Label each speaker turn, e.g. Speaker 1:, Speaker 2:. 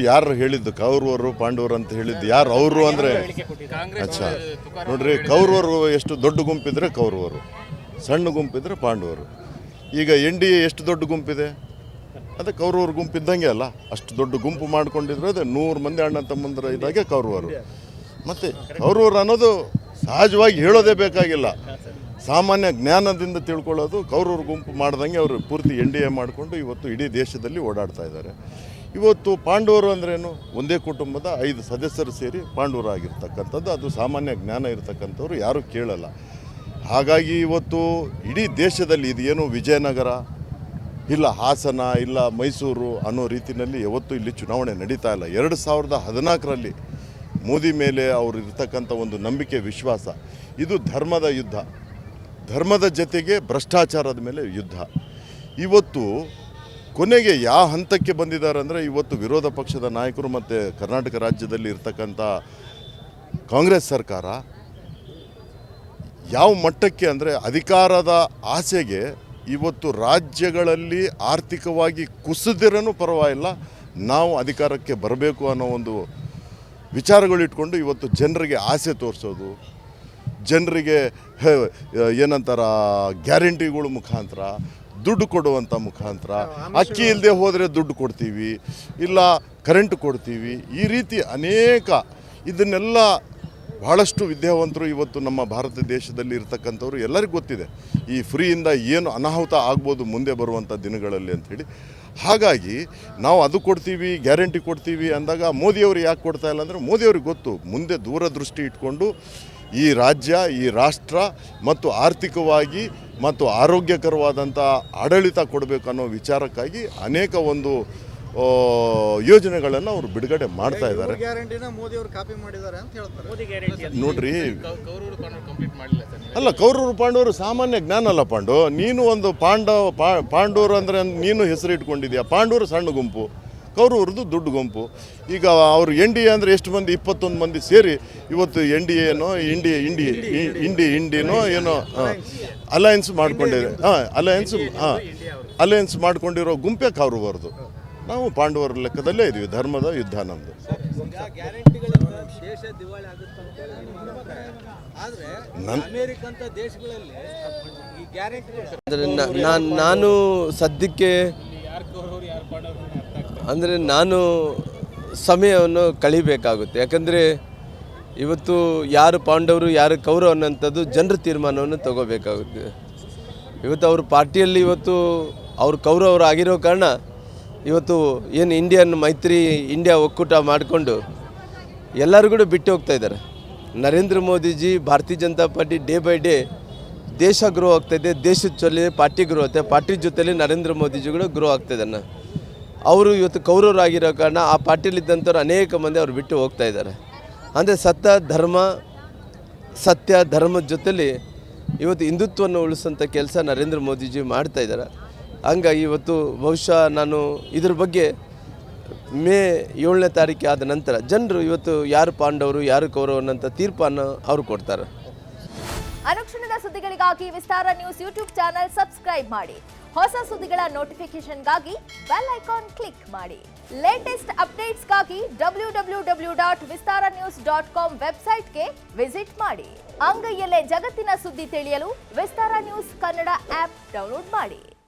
Speaker 1: ಯಾರು ಹೇಳಿದ್ದು ಕೌರವರು ಪಾಂಡವರು ಅಂತ ಹೇಳಿದ್ದು ಯಾರು ಅವರು ಅಂದರೆ ಅಚ್ಚಾ ನೋಡ್ರಿ, ಕೌರವರು ಎಷ್ಟು ದೊಡ್ಡ ಗುಂಪಿದ್ರೆ ಕೌರವರು, ಸಣ್ಣ ಗುಂಪಿದ್ರೆ ಪಾಂಡವರು. ಈಗ NDA ಎಷ್ಟು ದೊಡ್ಡ ಗುಂಪಿದೆ, ಅದೇ ಕೌರವರು ಗುಂಪಿದ್ದಂಗೆ ಅಲ್ಲ. ಅಷ್ಟು ದೊಡ್ಡ ಗುಂಪು ಮಾಡ್ಕೊಂಡಿದ್ರೆ ಅದೇ 100 ಮಂದಿ ಅಣ್ಣ ತಮ್ಮಂದ್ರ ಇದ್ದಾಗೆ ಕೌರವರು. ಮತ್ತು ಕೌರವರು ಅನ್ನೋದು ಸಹಜವಾಗಿ ಹೇಳೋದೇ ಬೇಕಾಗಿಲ್ಲ, ಸಾಮಾನ್ಯ ಜ್ಞಾನದಿಂದ ತಿಳ್ಕೊಳ್ಳೋದು. ಕೌರವರು ಗುಂಪು ಮಾಡ್ದಂಗೆ ಅವರು ಪೂರ್ತಿ NDA ಮಾಡಿಕೊಂಡು ಇವತ್ತು ಇಡೀ ದೇಶದಲ್ಲಿ ಓಡಾಡ್ತಾ ಇದ್ದಾರೆ. ಇವತ್ತು ಪಾಂಡವರು ಅಂದ್ರೇನು, ಒಂದೇ ಕುಟುಂಬದ 5 ಸದಸ್ಯರು ಸೇರಿ ಪಾಂಡವರು ಆಗಿರ್ತಕ್ಕಂಥದ್ದು. ಅದು ಸಾಮಾನ್ಯ ಜ್ಞಾನ ಇರತಕ್ಕಂಥವ್ರು ಯಾರೂ ಕೇಳಲ್ಲ. ಹಾಗಾಗಿ ಇವತ್ತು ಇಡೀ ದೇಶದಲ್ಲಿ ಇದೇನು ವಿಜಯನಗರ ಇಲ್ಲ ಹಾಸನ ಇಲ್ಲ ಮೈಸೂರು ಅನ್ನೋ ರೀತಿಯಲ್ಲಿ ಯಾವತ್ತೂ ಇಲ್ಲಿ ಚುನಾವಣೆ ನಡೀತಾ ಇಲ್ಲ. 2014ರಲ್ಲಿ ಮೋದಿ ಮೇಲೆ ಅವರು ಇರ್ತಕ್ಕಂಥ ಒಂದು ನಂಬಿಕೆ ವಿಶ್ವಾಸ, ಇದು ಧರ್ಮದ ಯುದ್ಧ, ಧರ್ಮದ ಜೊತೆಗೆ ಭ್ರಷ್ಟಾಚಾರದ ಮೇಲೆ ಯುದ್ಧ. ಇವತ್ತು ಕೊನೆಗೆ ಯಾವ ಹಂತಕ್ಕೆ ಬಂದಿದ್ದಾರೆ ಅಂದರೆ, ಇವತ್ತು ವಿರೋಧ ಪಕ್ಷದ ನಾಯಕರು ಮತ್ತು ಕರ್ನಾಟಕ ರಾಜ್ಯದಲ್ಲಿ ಇರ್ತಕ್ಕಂಥ ಕಾಂಗ್ರೆಸ್ ಸರ್ಕಾರ ಯಾವ ಮಟ್ಟಕ್ಕೆ ಅಂದರೆ, ಅಧಿಕಾರದ ಆಸೆಗೆ ಇವತ್ತು ರಾಜ್ಯಗಳಲ್ಲಿ ಆರ್ಥಿಕವಾಗಿ ಕುಸಿದಿರನೂ ಪರವಾಗಿಲ್ಲ, ನಾವು ಅಧಿಕಾರಕ್ಕೆ ಬರಬೇಕು ಅನ್ನೋ ಒಂದು ವಿಚಾರಗಳಿಟ್ಕೊಂಡು ಇವತ್ತು ಜನರಿಗೆ ಆಸೆ ತೋರಿಸೋದು, ಜನರಿಗೆ ಏನಂತಾರ ಗ್ಯಾರಂಟಿಗಳ ಮುಖಾಂತರ, ದುಡ್ಡು ಕೊಡುವಂಥ ಮುಖಾಂತರ, ಅಕ್ಕಿ ಇಲ್ಲದೆ ಹೋದರೆ ದುಡ್ಡು ಕೊಡ್ತೀವಿ, ಇಲ್ಲ ಕರೆಂಟ್ ಕೊಡ್ತೀವಿ, ಈ ರೀತಿ ಅನೇಕ ಇದನ್ನೆಲ್ಲ ಭಾಳಷ್ಟು ವಿದ್ಯಾವಂತರು ಇವತ್ತು ನಮ್ಮ ಭಾರತ ದೇಶದಲ್ಲಿ ಇರ್ತಕ್ಕಂಥವ್ರು ಎಲ್ಲರಿಗೂ ಗೊತ್ತಿದೆ ಈ ಫ್ರೀಯಿಂದ ಏನು ಅನಾಹುತ ಆಗ್ಬೋದು ಮುಂದೆ ಬರುವಂಥ ದಿನಗಳಲ್ಲಿ ಅಂಥೇಳಿ. ಹಾಗಾಗಿ ನಾವು ಅದು ಕೊಡ್ತೀವಿ, ಗ್ಯಾರಂಟಿ ಕೊಡ್ತೀವಿ ಅಂದಾಗ ಮೋದಿಯವರು ಯಾಕೆ ಕೊಡ್ತಾ ಇಲ್ಲ ಅಂದರೆ, ಮೋದಿಯವ್ರಿಗೆ ಗೊತ್ತು ಮುಂದೆ ದೂರದೃಷ್ಟಿ ಇಟ್ಕೊಂಡು ಈ ರಾಜ್ಯ, ಈ ರಾಷ್ಟ್ರ ಮತ್ತು ಆರ್ಥಿಕವಾಗಿ ಮತ್ತು ಆರೋಗ್ಯಕರವಾದಂಥ ಆಡಳಿತ ಕೊಡಬೇಕು ಅನ್ನೋ ವಿಚಾರಕ್ಕಾಗಿ ಅನೇಕ ಒಂದು ಯೋಜನೆಗಳನ್ನು ಅವರು ಬಿಡುಗಡೆ ಮಾಡ್ತಾ ಇದ್ದಾರೆ. ನೋಡ್ರಿ, ಅಲ್ಲ ಕೌರವರು ಪಾಂಡವರು ಸಾಮಾನ್ಯ ಜ್ಞಾನ ಅಲ್ಲ. ನೀನು ಒಂದು ಪಾಂಡವರು ಅಂದರೆ ನೀನು ಹೆಸರು ಇಟ್ಕೊಂಡಿದ್ಯಾ. ಪಾಂಡವರು ಸಣ್ಣ ಗುಂಪು, ಕೌರವ್ರದ್ದು ದೊಡ್ಡ ಗುಂಪು. ಈಗ ಅವರು NDA ಅಂದರೆ ಎಷ್ಟು ಮಂದಿ, 21 ಮಂದಿ ಸೇರಿ ಇವತ್ತು NDA ಏನೋ ಇಂಡಿಯನೋ ಏನೋ ಅಲಯನ್ಸ್ ಮಾಡ್ಕೊಂಡಿದೆ. ಅಲಯನ್ಸ್ ಮಾಡ್ಕೊಂಡಿರೋ ಗುಂಪೇ ಕೌರವರದು. ನಾವು ಪಾಂಡವರ ಲೆಕ್ಕದಲ್ಲೇ ಇದೀವಿ. ಧರ್ಮದ ಯುದ್ಧ ನಮ್ಮದು.
Speaker 2: ನಾನು ಸದ್ಯಕ್ಕೆ ಅಂದರೆ ನಾನು ಸಮಯವನ್ನು ಕಳಿಬೇಕಾಗುತ್ತೆ. ಯಾಕಂದರೆ ಇವತ್ತು ಯಾರು ಪಾಂಡವರು ಯಾರು ಕೌರವ ಅನ್ನೋಂಥದ್ದು ಜನರ ತೀರ್ಮಾನವನ್ನು ತಗೋಬೇಕಾಗುತ್ತೆ. ಇವತ್ತು ಅವ್ರ ಪಾರ್ಟಿಯಲ್ಲಿ ಇವತ್ತು ಅವ್ರು ಕೌರವರು ಆಗಿರೋ ಕಾರಣ ಇವತ್ತು ಏನು ಇಂಡಿಯನ್ ಮೈತ್ರಿ ಇಂಡಿಯಾ ಒಕ್ಕೂಟ ಮಾಡಿಕೊಂಡು ಎಲ್ಲರೂ ಕೂಡ ಬಿಟ್ಟು ಹೋಗ್ತಾ ಇದ್ದಾರೆ. ನರೇಂದ್ರ ಮೋದಿಜಿ ಭಾರತೀಯ Janata party day by day ದೇಶ ಗ್ರೋ ಆಗ್ತಾಯಿದೆ, ದೇಶದ ಜೊತೆ ಪಾರ್ಟಿ ಗ್ರೋ ಆಗ್ತದೆ, ಪಾರ್ಟಿ ಜೊತೆಲಿ ನರೇಂದ್ರ ಮೋದಿಜಿಗಳು ಗ್ರೋ ಆಗ್ತಾಯಿದ್ದಾನೆ. ಅವರು ಇವತ್ತು ಕೌರವರಾಗಿರೋ ಕಾರಣ ಆ ಪಾರ್ಟಿಯಲ್ಲಿದ್ದಂಥವ್ರು ಅನೇಕ ಮಂದಿ ಅವ್ರು ಬಿಟ್ಟು ಹೋಗ್ತಾ ಇದ್ದಾರೆ. ಅಂದರೆ ಸತ್ಯ ಧರ್ಮದ ಜೊತೆಲಿ ಇವತ್ತು ಹಿಂದುತ್ವವನ್ನು ಉಳಿಸೋಂಥ ಕೆಲಸ ನರೇಂದ್ರ ಮೋದಿಜಿ ಮಾಡ್ತಾ ಇದ್ದಾರೆ. ಹಂಗಾಗಿ ಇವತ್ತು ಬಹುಶಃ ನಾನು ಇದ್ರ ಬಗ್ಗೆ ಮೇ 7ನೇ ತಾರೀಕು ಆದ ನಂತರ ಜನರು ಇವತ್ತು ಯಾರು ಪಾಂಡವರು ಯಾರು ಕೌರವ ಅನ್ನೋಂಥ ತೀರ್ಪನ್ನು ಅವರು ಕೊಡ್ತಾರೆ.
Speaker 3: ಅನುಕ್ಷಣದ ಸುದ್ದಿಗಳಿಗಾಗಿ ವಿಸ್ತಾರ ನ್ಯೂಸ್ ಯೂಟ್ಯೂಬ್ ಚಾನೆಲ್ ಸಬ್ಸ್ಕ್ರೈಬ್ ಮಾಡಿ. ಹೊಸ ಸುದ್ದಿಗಳ ನೋಟಿಫಿಕೇಶನ್ಗಾಗಿ ಬೆಲ್ ಐಕಾನ್ ಕ್ಲಿಕ್ ಮಾಡಿ. ಲೇಟೆಸ್ಟ್ ಅಪ್ಡೇಟ್ಸ್ಗಾಗಿ www.vistaranews.com ವೆಬ್ಸೈಟ್ಗೆ ವಿಸಿಟ್ ಮಾಡಿ. ಅಂಗೈಯಲ್ಲೇ ಜಗತ್ತಿನ ಸುದ್ದಿ ತಿಳಿಯಲು ವಿಸ್ತಾರ ನ್ಯೂಸ್ ಕನ್ನಡ ಆಪ್ ಡೌನ್ಲೋಡ್ ಮಾಡಿ.